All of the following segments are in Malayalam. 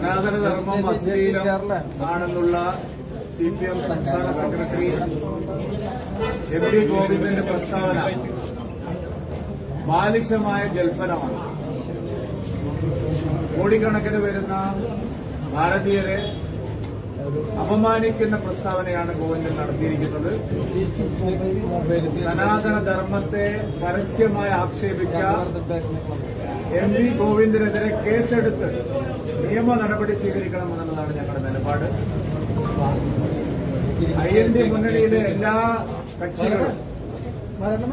സനാതനധർമ്മം അശ്ലീലം ആണെന്നുള്ള CPM സംസ്ഥാന സെക്രട്ടറി MP ഗോവിന്ദന്റെ പ്രസ്താവന ബാലിശമായ ജൽപ്പനമാണ്. കോടിക്കണക്കിന് വരുന്ന ഭാരതീയരെ അപമാനിക്കുന്ന പ്രസ്താവനയാണ് ഗോവിന്ദൻ നടത്തിയിരിക്കുന്നത്. സനാതനധർമ്മത്തെ പരസ്യമായി ആക്ഷേപിച്ച MP ഗോവിന്ദനെതിരെ കേസെടുത്ത് നിയമ നടപടി സ്വീകരിക്കണമെന്നുള്ളതാണ് ഞങ്ങളുടെ നിലപാട്. IND മുന്നണിയിലെ എല്ലാ കക്ഷികളും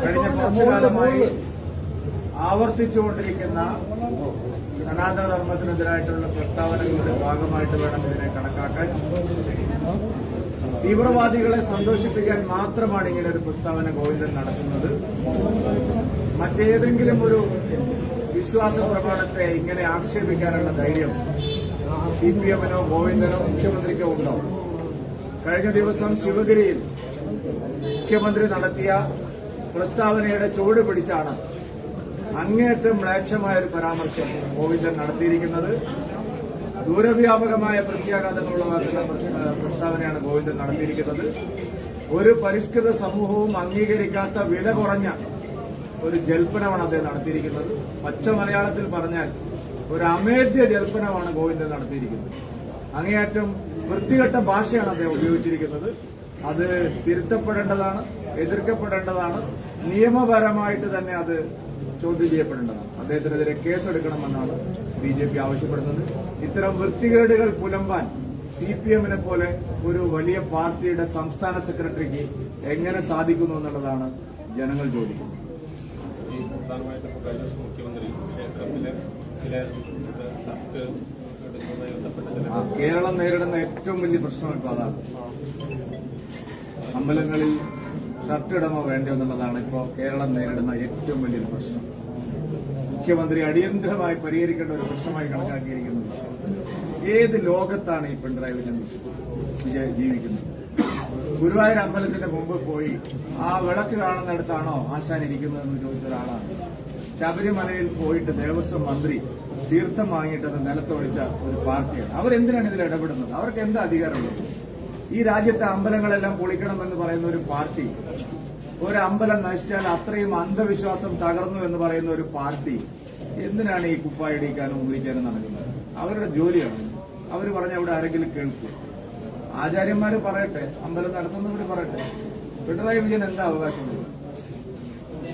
കഴിഞ്ഞ കുറച്ചു കാലമായി ആവർത്തിച്ചുകൊണ്ടിരിക്കുന്ന സനാതനധർമ്മത്തിനെതിരായിട്ടുള്ള പ്രസ്താവനകളുടെ ഭാഗമായിട്ട് വേണം ഇതിനെ കണക്കാക്കാൻ. തീവ്രവാദികളെ സന്തോഷിപ്പിക്കാൻ മാത്രമാണ് ഇങ്ങനെ ഒരു പ്രസ്താവന ഗോവിന്ദൻ നടത്തുന്നത്. മറ്റേതെങ്കിലും ഒരു വിശ്വാസ പ്രമാണത്തെ ഇങ്ങനെ ആക്ഷേപിക്കാനുള്ള ധൈര്യം CPM-നോ ഗോവിന്ദനോ മുഖ്യമന്ത്രിക്കോ ഉണ്ടോ? കഴിഞ്ഞ ദിവസം ശിവഗിരിയിൽ മുഖ്യമന്ത്രി നടത്തിയ പ്രസ്താവനയുടെ ചുവട് പിടിച്ചാണ് അങ്ങേയറ്റം മ്ലേച്ഛമായ ഒരു പരാമർശം ഗോവിന്ദൻ നടത്തിയിരിക്കുന്നത്. ദൂരവ്യാപകമായ പ്രത്യാഘാതങ്ങൾ ഉളവാക്കുന്ന പ്രസ്താവനയാണ് ഗോവിന്ദൻ നടത്തിയിരിക്കുന്നത്. ഒരു പരിഷ്കൃത സമൂഹവും അംഗീകരിക്കാത്ത വില കുറഞ്ഞ ഒരു ജൽപ്പനമാണ് അദ്ദേഹം നടത്തിയിരിക്കുന്നത്. പച്ച മലയാളത്തിൽ പറഞ്ഞാൽ ഒരു അമേദ്യ ജൽപ്പനമാണ് ഗോവിന്ദൻ നടത്തിയിരിക്കുന്നത്. അങ്ങേയറ്റം വൃത്തികെട്ട ഭാഷയാണ് അദ്ദേഹം ഉപയോഗിച്ചിരിക്കുന്നത്. അത് തിരുത്തപ്പെടേണ്ടതാണ്, എതിർക്കപ്പെടേണ്ടതാണ്, നിയമപരമായിട്ട് തന്നെ അത് ചോദ്യം ചെയ്യപ്പെടേണ്ടതാണ്. അദ്ദേഹത്തിനെതിരെ കേസെടുക്കണമെന്നാണ് BJP ആവശ്യപ്പെടുന്നത്. ഇത്തരം വൃത്തികേടുകൾ പുലമ്പാൻ CPM-നെ പോലെ ഒരു വലിയ പാർട്ടിയുടെ സംസ്ഥാന സെക്രട്ടറിക്ക് എങ്ങനെ സാധിക്കുന്നു എന്നുള്ളതാണ് ജനങ്ങൾ ചോദിക്കുന്നത്. കേരളം നേരിടുന്ന ഏറ്റവും വലിയ പ്രശ്നം ഇപ്പോൾ അതാണ്. അമ്പലങ്ങളിൽ ഷർട്ട് ഇടമോ വേണ്ടോ എന്നുള്ളതാണ് ഇപ്പോൾ കേരളം നേരിടുന്ന ഏറ്റവും വലിയൊരു പ്രശ്നം. മുഖ്യമന്ത്രി അടിയന്തരമായി പരിഹരിക്കേണ്ട ഒരു പ്രശ്നമായി കണക്കാക്കിയിരിക്കുന്നത്. ഏത് ലോകത്താണ് ഈ പിണറായി വിജയൻ ജീവിക്കുന്നത്? ഗുരുവായൂർ അമ്പലത്തിന്റെ മുമ്പ് പോയി ആ വിളക്ക് കാണുന്നിടത്താണോ ആശാൻ ഇരിക്കുന്നതെന്ന് ചോദിച്ച ഒരാളാണ്. ശബരിമലയിൽ പോയിട്ട് ദേവസ്വം മന്ത്രി തീർത്ഥം വാങ്ങിയിട്ടത് നിലത്തൊഴിച്ച ഒരു പാർട്ടിയാണ്. അവരെന്തിനാണ് ഇതിൽ ഇടപെടുന്നത്? അവർക്ക് എന്താ അധികാരമുള്ളത്? ഈ രാജ്യത്തെ അമ്പലങ്ങളെല്ലാം പൊളിക്കണമെന്ന് പറയുന്ന ഒരു പാർട്ടി, ഒരു അമ്പലം നശിച്ചാൽ അത്രയും അന്ധവിശ്വാസം തകർന്നു എന്ന് പറയുന്ന ഒരു പാർട്ടി എന്തിനാണ് ഈ കുപ്പായിടിക്കാനും ഉള്ളിക്കാനും നടക്കുന്നത്? അവരുടെ ജോലിയാണ്. അവർ പറഞ്ഞ അവിടെ ആരെങ്കിലും കേൾക്കും. ആചാര്യന്മാര് പറയട്ടെ, അമ്പലം നടത്തുന്നവർ പറയട്ടെ. പിണറായി വിജയൻ എന്താ അവകാശമുള്ളത്?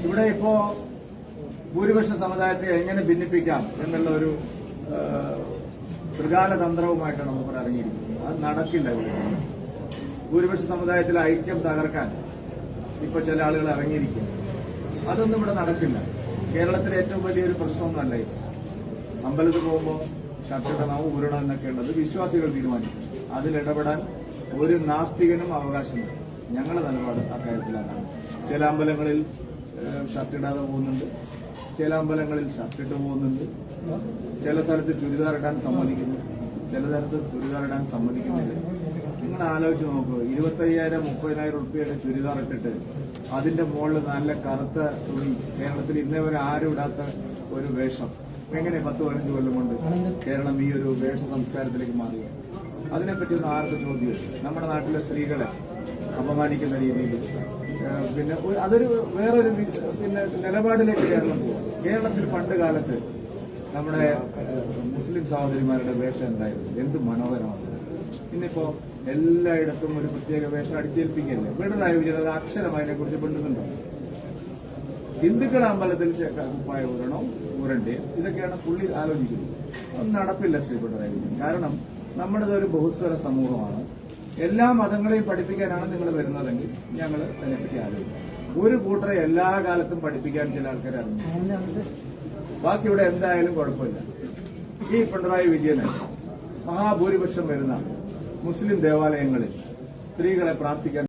ഇവിടെ ഇപ്പോ ഭൂരിപക്ഷ സമുദായത്തെ എങ്ങനെ ഭിന്നിപ്പിക്കാം എന്നുള്ള ഒരു ത്രികാല തന്ത്രവുമായിട്ടാണ് നമുക്ക് ഇറങ്ങിയിരിക്കുന്നത്. അത് നടക്കില്ല. ഭൂരിപക്ഷ സമുദായത്തിലെ ഐക്യം തകർക്കാൻ ഇപ്പൊ ചില ആളുകൾ ഇറങ്ങിയിരിക്കും. അതൊന്നും ഇവിടെ നടക്കില്ല. കേരളത്തിലെ ഏറ്റവും വലിയൊരു പ്രശ്നമൊന്നുമല്ല ഇത്. അമ്പലത്തിൽ പോകുമ്പോൾ ഷർട്ടിടണോ ഊരണോ എന്നൊക്കെ ഉള്ളത് വിശ്വാസികൾ തീരുമാനിക്കും. അതിലിടപെടാൻ ഒരു നാസ്തികനും അവകാശമില്ല. ഞങ്ങളുടെ നിലപാട് അക്കാര്യത്തിലാണ്. ചില അമ്പലങ്ങളിൽ ഷർട്ടിടാതെ പോകുന്നുണ്ട്, ചില അമ്പലങ്ങളിൽ ഷർട്ടിട്ട് പോകുന്നുണ്ട്, ചില സ്ഥലത്ത് ചുരിദാർ ഇടാൻ സമ്മതിക്കുന്നു, ചില സ്ഥലത്ത് ചുരിദാർ ഇടാൻ സമ്മതിക്കുന്നില്ല. നിങ്ങൾ ആലോചിച്ച് നോക്കൂ, 25,000-30,000 റുപ്യയുടെ ചുരിദാർ ഇട്ടിട്ട് അതിന്റെ മുകളിൽ നല്ല കറുത്ത തുണി, കേരളത്തിൽ ഇന്നേവരെ ആരും ഇടാത്ത ഒരു വേഷം, എങ്ങനെ 10-15 കൊല്ലം കൊണ്ട് കേരളം ഈ ഒരു വേഷ സംസ്കാരത്തിലേക്ക് മാറുക? അതിനെപ്പറ്റിയൊന്നും ആർക്ക് ചോദ്യം? നമ്മുടെ നാട്ടിലെ സ്ത്രീകളെ അപമാനിക്കുന്ന രീതിയിൽ പിന്നെ അതൊരു വേറൊരു നിലപാടിലേക്ക് കേരളം പോകും. കേരളത്തിൽ പണ്ട് കാലത്ത് നമ്മുടെ മുസ്ലിം സഹോദരിമാരുടെ വേഷം എന്തായിരുന്നു? എന്ത് മനോഹരമാണ്! ഇന്നിപ്പോ എല്ലായിടത്തും ഒരു പ്രത്യേക വേഷം അടിച്ചേൽപ്പിക്കല്ലേ? പിണറായി വിജയൻ അത് അക്ഷരം അതിനെക്കുറിച്ച് പെടുന്നുണ്ടോ? ഹിന്ദുക്കളുടെ അമ്പലത്തിൽ കുപ്പായ ഊരണോ ഊരണ്ടേ ഇതൊക്കെയാണ് പുള്ളി ആലോചിക്കുന്നത്. ഒന്നും നടപ്പില്ല ശ്രീ പിണറായി വിജയൻ. കാരണം നമ്മുടേത് ഒരു ബഹുസ്വര സമൂഹമാണ്. എല്ലാ മതങ്ങളെയും പഠിപ്പിക്കാനാണ് നിങ്ങൾ വരുന്നതെങ്കിൽ ഞങ്ങൾ അതിനെപ്പറ്റി ആലോചിക്കും. ഒരു കൂട്ടരെ എല്ലാ കാലത്തും പഠിപ്പിക്കാൻ ചില ആൾക്കാർ അറിഞ്ഞു. ബാക്കി ഇവിടെ എന്തായാലും കുഴപ്പമില്ല. ഈ പിണറായി വിജയന് മഹാഭൂരിപക്ഷം വരുന്ന മുസ്ലിം ദേവാലയങ്ങളിൽ സ്ത്രീകളെ പ്രാർത്ഥിക്കാൻ